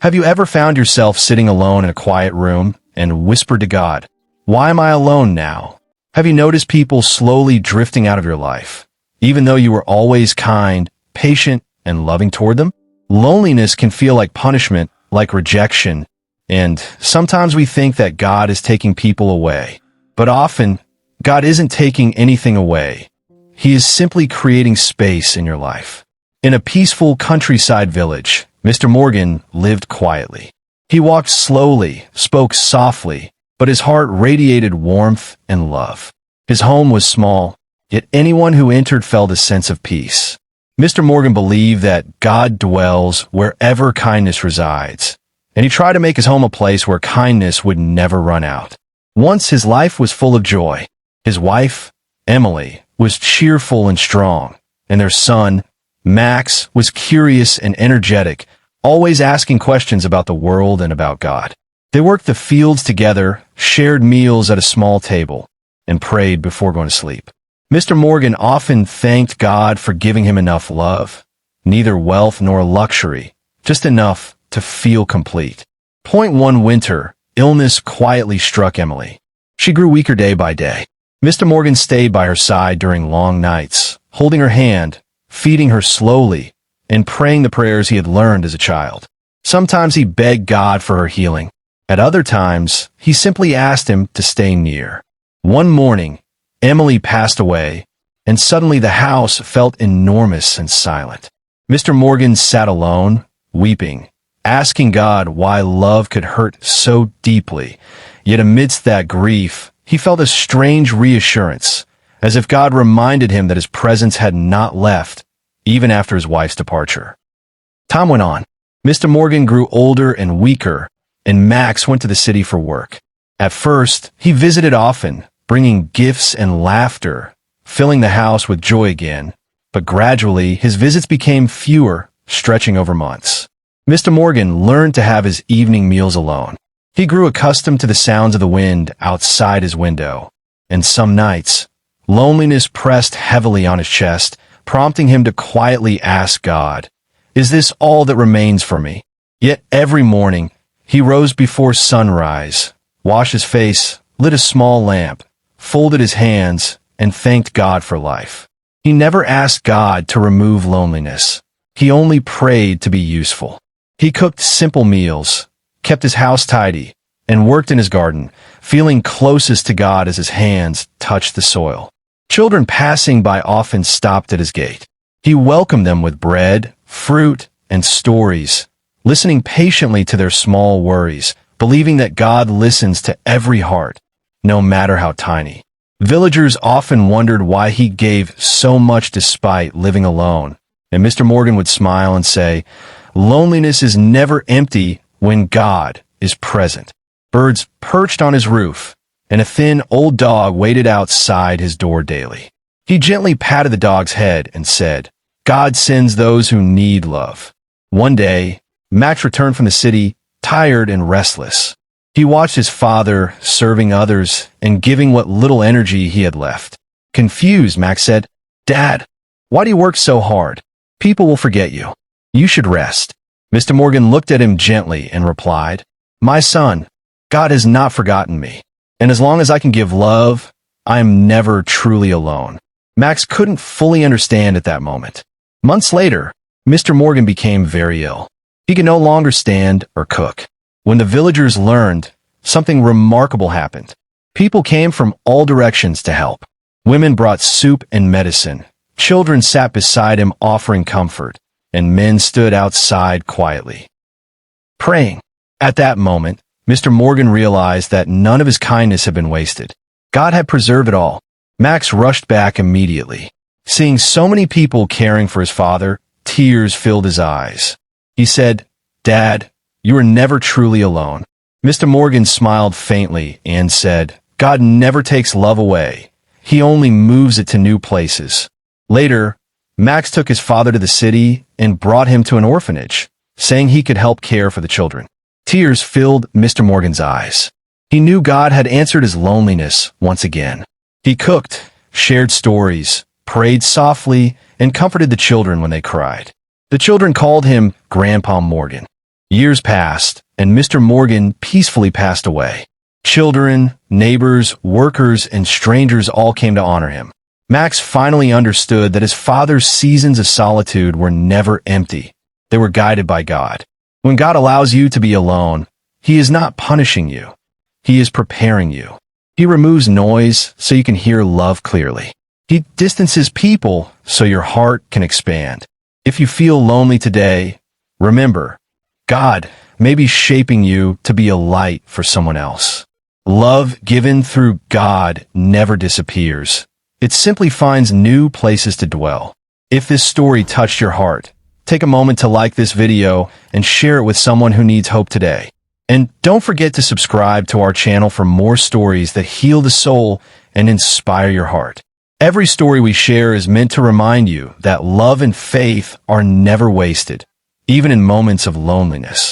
Have you ever found yourself sitting alone in a quiet room and whispered to God, "Why am I alone now?" Have you noticed people slowly drifting out of your life, even though you were always kind, patient, and loving toward them? Loneliness can feel like punishment, like rejection, and sometimes we think that God is taking people away. But often, God isn't taking anything away. He is simply creating space in your life. In a peaceful countryside village, Mr. Morgan lived quietly. He walked slowly, spoke softly, but his heart radiated warmth and love. His home was small, yet anyone who entered felt a sense of peace. Mr. Morgan believed that God dwells wherever kindness resides, and he tried to make his home a place where kindness would never run out. Once his life was full of joy. His wife, Emily, was cheerful and strong, and their son, Max, was curious and energetic, always asking questions about the world and about God. They worked the fields together, shared meals at a small table, and prayed before going to sleep. Mr. Morgan often thanked God for giving him enough love, neither wealth nor luxury, just enough to feel complete. One winter, illness quietly struck Emily. She grew weaker day by day. Mr. Morgan stayed by her side during long nights, holding her hand, feeding her slowly, and praying the prayers he had learned as a child. Sometimes he begged God for her healing. At other times, he simply asked him to stay near. One morning, Emily passed away, and suddenly the house felt enormous and silent. Mr. Morgan sat alone, weeping, asking God why love could hurt so deeply. Yet amidst that grief, he felt a strange reassurance, as if God reminded him that his presence had not left, even after his wife's departure. Time went on. Mr. Morgan grew older and weaker, and Max went to the city for work. At first, he visited often, bringing gifts and laughter, filling the house with joy again. But gradually, his visits became fewer, stretching over months. Mr. Morgan learned to have his evening meals alone. He grew accustomed to the sounds of the wind outside his window, and some nights, loneliness pressed heavily on his chest, prompting him to quietly ask God, "Is this all that remains for me?" Yet every morning, he rose before sunrise, washed his face, lit a small lamp, folded his hands, and thanked God for life. He never asked God to remove loneliness. He only prayed to be useful. He cooked simple meals, kept his house tidy, and worked in his garden, feeling closest to God as his hands touched the soil. Children passing by often stopped at his gate. He welcomed them with bread, fruit, and stories, listening patiently to their small worries, believing that God listens to every heart, no matter how tiny. Villagers often wondered why he gave so much despite living alone, and Mr. Morgan would smile and say, "Loneliness is never empty when God is present." Birds perched on his roof, and a thin old dog waited outside his door daily. He gently patted the dog's head and said, "God sends those who need love." One day, Max returned from the city, tired and restless. He watched his father serving others and giving what little energy he had left. Confused, Max said, "Dad, why do you work so hard? People will forget you. You should rest." Mr. Morgan looked at him gently and replied, "My son, God has not forgotten me, and as long as I can give love, I am never truly alone." Max couldn't fully understand at that moment. Months later, Mr. Morgan became very ill. He could no longer stand or cook. When the villagers learned, something remarkable happened. People came from all directions to help. Women brought soup and medicine. Children sat beside him offering comfort, and men stood outside quietly, praying. At that moment, Mr. Morgan realized that none of his kindness had been wasted. God had preserved it all. Max rushed back immediately. Seeing so many people caring for his father, tears filled his eyes. He said, "Dad, you are never truly alone." Mr. Morgan smiled faintly and said, "God never takes love away. He only moves it to new places." Later, Max took his father to the city and brought him to an orphanage, saying he could help care for the children. Tears filled Mr. Morgan's eyes. He knew God had answered his loneliness once again. He cooked, shared stories, prayed softly, and comforted the children when they cried. The children called him Grandpa Morgan. Years passed, and Mr. Morgan peacefully passed away. Children, neighbors, workers, and strangers all came to honor him. Max finally understood that his father's seasons of solitude were never empty. They were guided by God. When God allows you to be alone, He is not punishing you. He is preparing you. He removes noise so you can hear love clearly. He distances people so your heart can expand. If you feel lonely today, remember, God may be shaping you to be a light for someone else. Love given through God never disappears. It simply finds new places to dwell. If this story touched your heart, take a moment to like this video and share it with someone who needs hope today. And don't forget to subscribe to our channel for more stories that heal the soul and inspire your heart. Every story we share is meant to remind you that love and faith are never wasted, even in moments of loneliness.